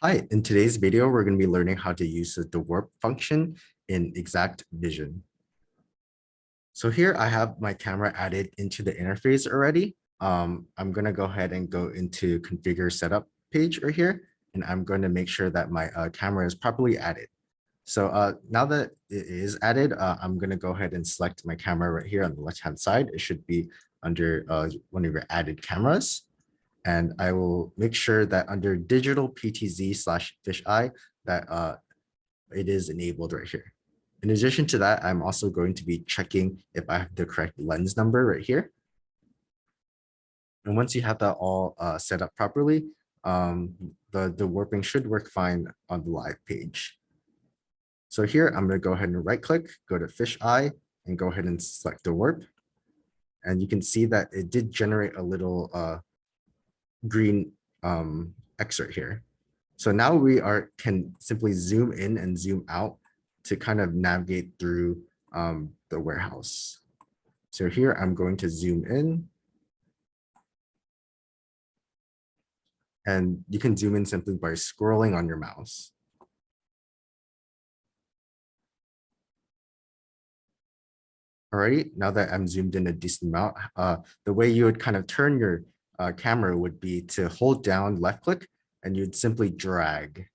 Hi, in today's video, we're going to be learning how to use the Dewarp function in Exacq Vision. So here I have my camera added into the interface already. I'm going to go ahead and go into configure setup page right here, and I'm going to make sure that my camera is properly added. So now that it is added, I'm going to go ahead and select my camera right here on the left-hand side. It should be under one of your added cameras. And I will make sure that under digital PTZ/fisheye that it is enabled right here. In addition to that, I'm also going to be checking if I have the correct lens number right here. And once you have that all set up properly, the warping should work fine on the live page. So here, I'm going to go ahead and right click, go to fisheye, and go ahead and select the warp. And you can see that it did generate a little green excerpt here. So now we can simply zoom in and zoom out to kind of navigate through the warehouse. So here I'm going to zoom in. And you can zoom in simply by scrolling on your mouse. All right, now that I'm zoomed in a decent amount, the way you would kind of turn your camera would be to hold down left click and you'd simply drag.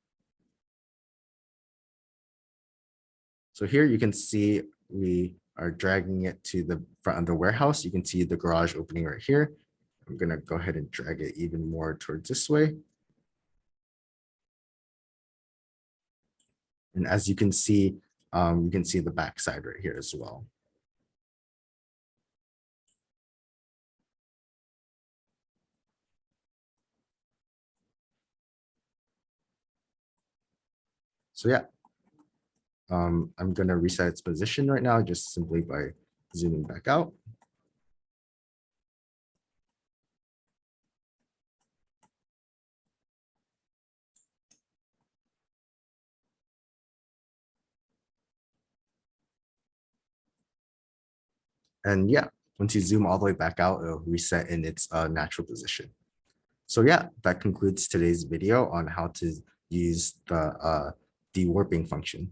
So here you can see we are dragging it to the front of the warehouse. You can see the garage opening right here. I'm going to go ahead and drag it even more towards this way. And as you can see the backside right here as well. So yeah, I'm going to reset its position right now just simply by zooming back out. And yeah, once you zoom all the way back out, it'll reset in its natural position. So yeah, that concludes today's video on how to use the dewarping function.